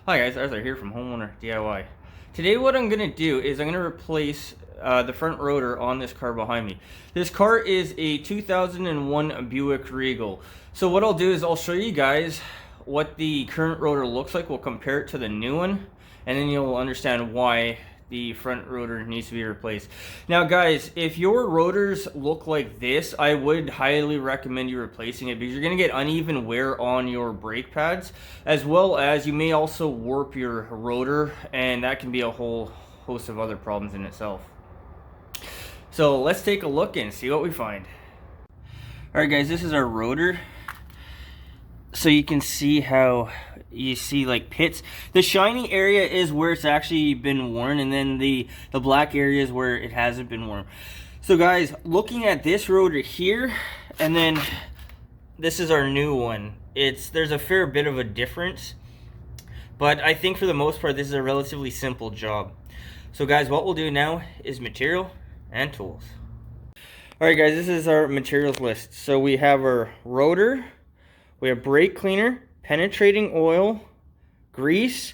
Hi guys, Arthur here from Homeowner DIY. Today what I'm going to do is I'm going to replace the front rotor on this car behind me. This car is a 2001 Buick Regal. So what I'll do is I'll show you guys what the current rotor looks like. We'll compare it to the new one, and then you'll understand why the front rotor needs to be replaced. Now guys, if your rotors look like this, I would highly recommend you replacing it, because you're going to get uneven wear on your brake pads, as well as you may also warp your rotor, and that can be a whole host of other problems in itself. So let's take a look and see what we find. Alright guys, this is our rotor. So you can see how you see like pits. The shiny area is where it's actually been worn, and then the black area is where it hasn't been worn. So guys, looking at this rotor here, and then this is our new one, there's a fair bit of a difference, but I think for the most part this is a relatively simple job. So guys, what we'll do now is material and tools. Alright guys, this is our materials list. So we have our rotor, we have brake cleaner, penetrating oil, grease,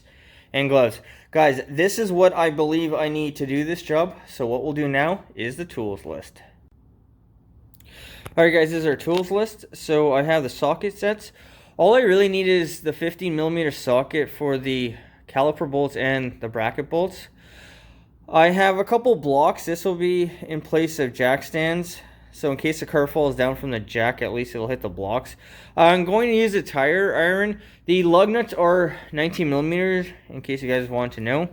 and gloves. Guys, this is what I believe I need to do this job. So what we'll do now is the tools list. Alright guys, this is our tools list. So I have the socket sets. All I really need is the 15mm socket for the caliper bolts and the bracket bolts. I have a couple blocks. This will be in place of jack stands, so in case the car falls down from the jack, at least it'll hit the blocks. I'm going to use a tire iron. The lug nuts are 19mm, in case you guys want to know.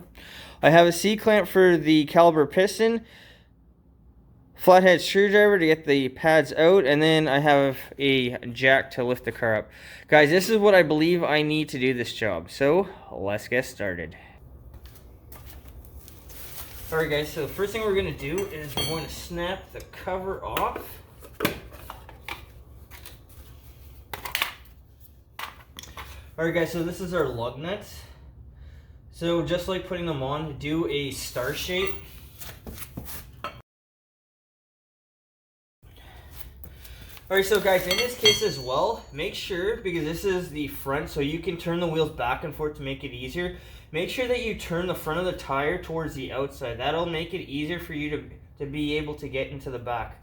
I have a C-clamp for the caliper piston, flathead screwdriver to get the pads out, and then I have a jack to lift the car up. Guys, this is what I believe I need to do this job, so let's get started. Alright guys, so the first thing we're going to do is we're going to snap the cover off. Alright guys, so this is our lug nuts. So just like putting them on, do a star shape. Alright, so guys, in this case as well, make sure, because this is the front, so you can turn the wheels back and forth to make it easier. Make sure that you turn the front of the tire towards the outside. That'll make it easier for you to be able to get into the back.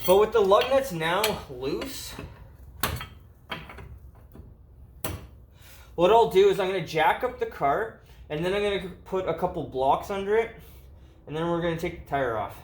But with the lug nuts now loose, what I'll do is I'm going to jack up the car, and then I'm going to put a couple blocks under it, and then we're going to take the tire off.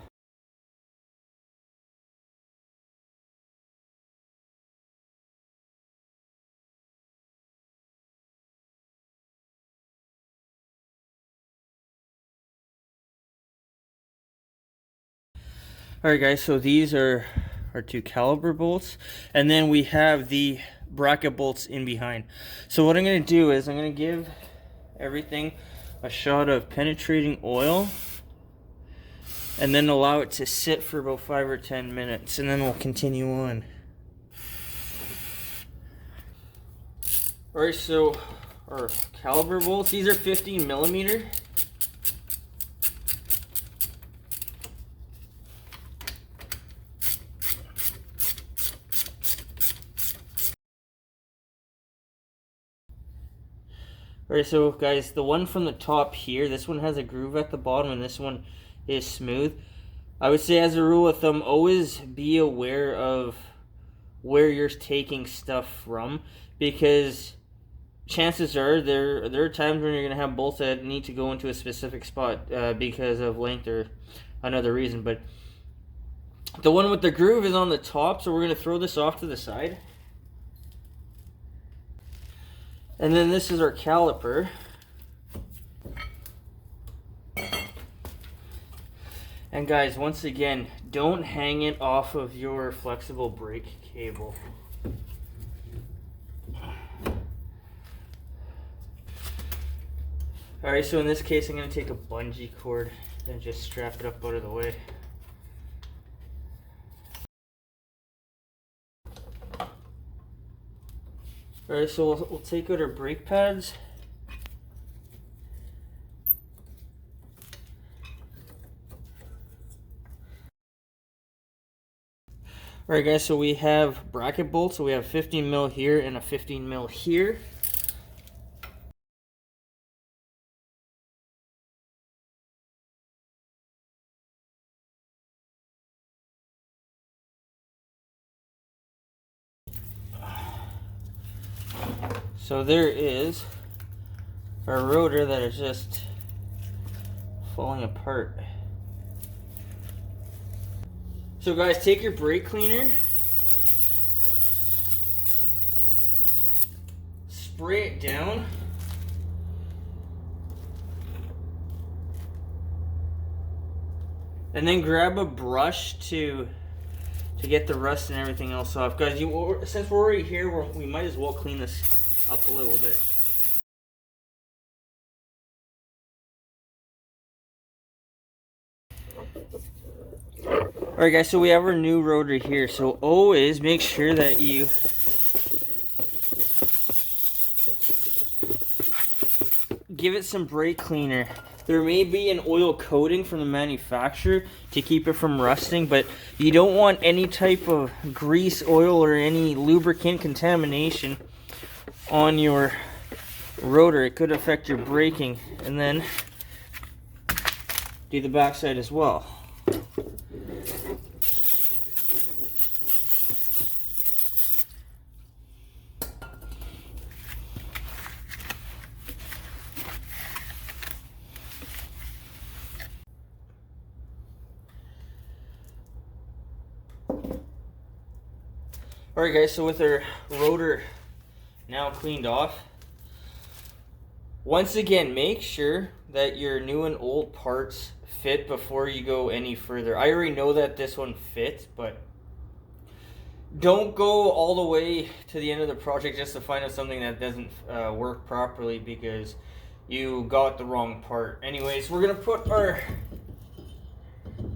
Alright guys, so these are our two caliper bolts, and then we have the bracket bolts in behind. So what I'm going to do is I'm going to give everything a shot of penetrating oil, and then allow it to sit for about 5 or 10 minutes, and then we'll continue on. Alright, so our caliper bolts, these are 15mm. Alright, so guys, the one from the top here, this one has a groove at the bottom, and this one is smooth. I would say, as a rule of thumb, always be aware of where you're taking stuff from, because chances are there are times when you're going to have bolts that need to go into a specific spot because of length or another reason. But the one with the groove is on the top, so we're going to throw this off to the side. And then this is our caliper. And guys, once again, don't hang it off of your flexible brake cable. Alright, so in this case I'm going to take a bungee cord and just strap it up out of the way. Alright, so we'll take out our brake pads. Alright guys, so we have bracket bolts, so we have 15mm here and a 15mm here. So there is our rotor that is just falling apart. So guys, take your brake cleaner, spray it down, and then grab a brush to get the rust and everything else off. Guys, since we're already here, we might as well clean this up a little bit. Alright guys, so we have our new rotor here. So always make sure that you give it some brake cleaner. There may be an oil coating from the manufacturer to keep it from rusting, but you don't want any type of grease, oil, or any lubricant contamination on your rotor. It could affect your braking. And then do the backside as well. Alright guys, so with our rotor now cleaned off, once again, make sure that your new and old parts fit before you go any further. I already know that this one fits, but don't go all the way to the end of the project just to find out something that doesn't work properly because you got the wrong part. Anyways, we're going to put our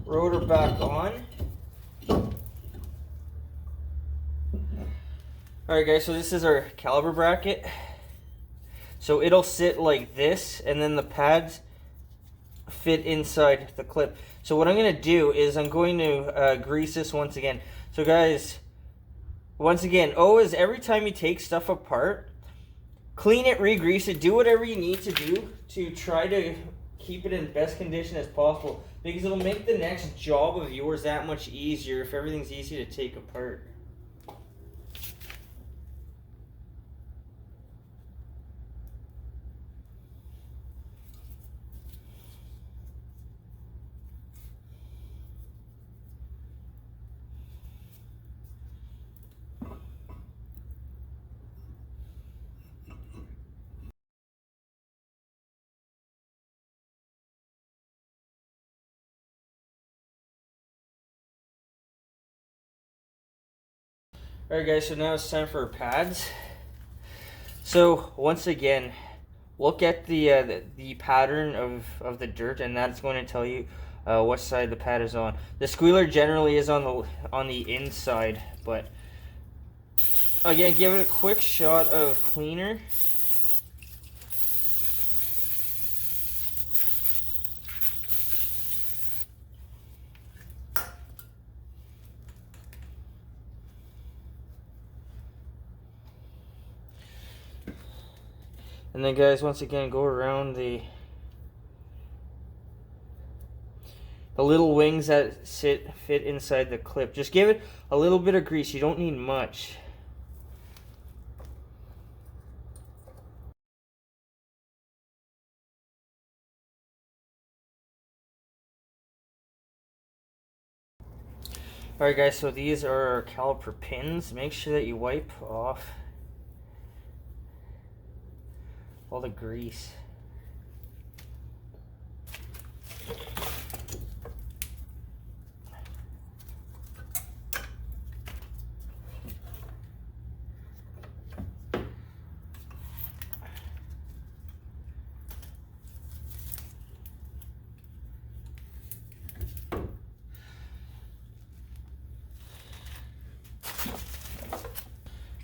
rotor back on. Alright guys, so this is our caliper bracket. So it'll sit like this, and then the pads fit inside the clip. So what I'm going to do is I'm going to grease this once again. So guys, once again, always every time you take stuff apart, clean it, re-grease it, do whatever you need to do to try to keep it in best condition as possible, because it'll make the next job of yours that much easier if everything's easy to take apart. Alright guys, so now it's time for our pads. So once again, look at the pattern of the dirt, and that's going to tell you what side the pad is on. The squealer generally is on the inside, but again, give it a quick shot of cleaner. And then guys, once again, go around the little wings that fit inside the clip. Just give it a little bit of grease. You don't need much. Alright guys, so these are our caliper pins. Make sure that you wipe off all the grease.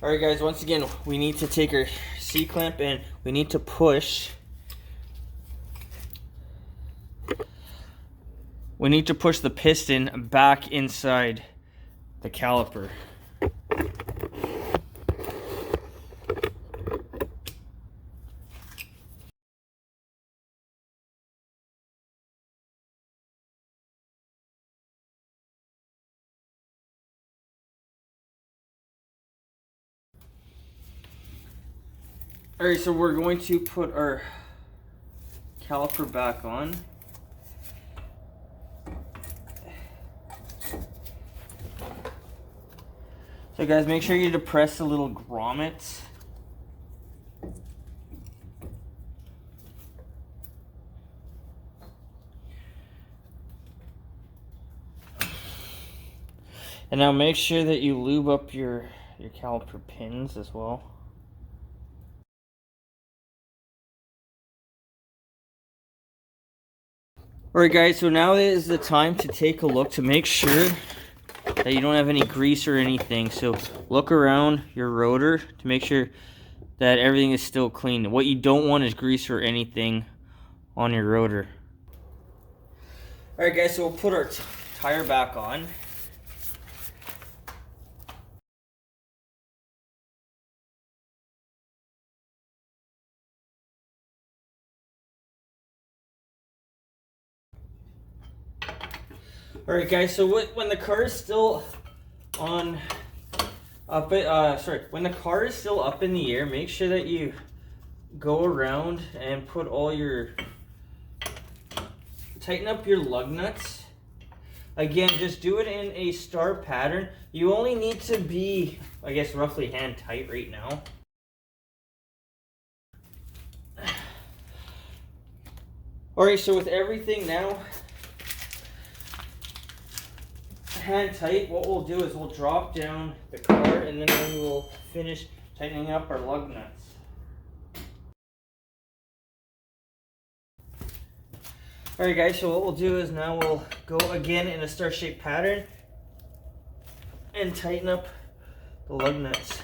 Alright guys, once again, we need to take our C-clamp and we need to push. We need to push the piston back inside the caliper. Alright, so we're going to put our caliper back on. So guys, make sure you depress the little grommets. And now make sure that you lube up your caliper pins as well. Alright guys, so now is the time to take a look to make sure that you don't have any grease or anything. So look around your rotor to make sure that everything is still clean. What you don't want is grease or anything on your rotor. Alright guys, so we'll put our tire back on. Alright guys, so when the car is still on when the car is still up in the air, make sure that you go around and put all your tighten up your lug nuts. Again, just do it in a star pattern. You only need to be, I guess, roughly hand tight right now. Alright, so with everything now hand tight, what we'll do is we'll drop down the car and then we will finish tightening up our lug nuts. Alright guys, so what we'll do is now we'll go again in a star shaped pattern and tighten up the lug nuts.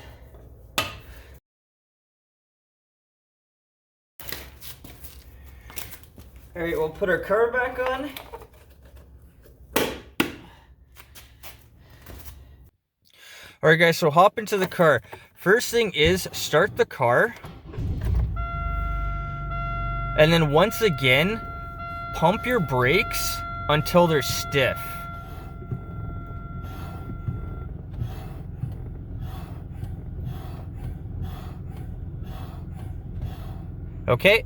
Alright, we'll put our car back on. Alright guys, so hop into the car. First thing is start the car. And then once again, pump your brakes until they're stiff. Okay,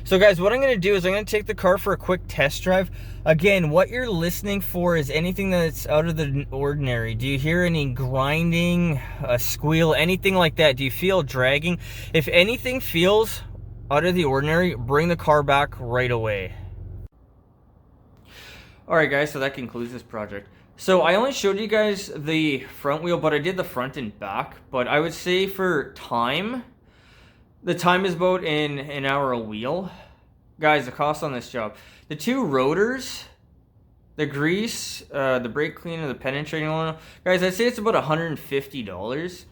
so guys, what I'm going to do is I'm going to take the car for a quick test drive. Again, what you're listening for is anything that's out of the ordinary. Do you hear any grinding, a squeal, anything like that? Do you feel dragging? If anything feels out of the ordinary, bring the car back right away. Alright guys, so that concludes this project. So I only showed you guys the front wheel, but I did the front and back. But I would say for time, the time is about an hour a wheel. Guys, the cost on this job. The two rotors, the grease, the brake cleaner, the penetrating oil. Guys, I'd say it's about $150.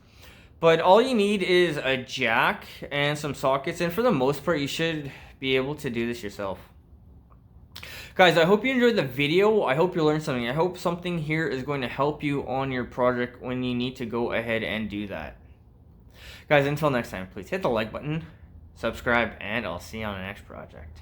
But all you need is a jack and some sockets. And for the most part, you should be able to do this yourself. Guys, I hope you enjoyed the video. I hope you learned something. I hope something here is going to help you on your project when you need to go ahead and do that. Guys, until next time, please hit the like button, subscribe, and I'll see you on the next project.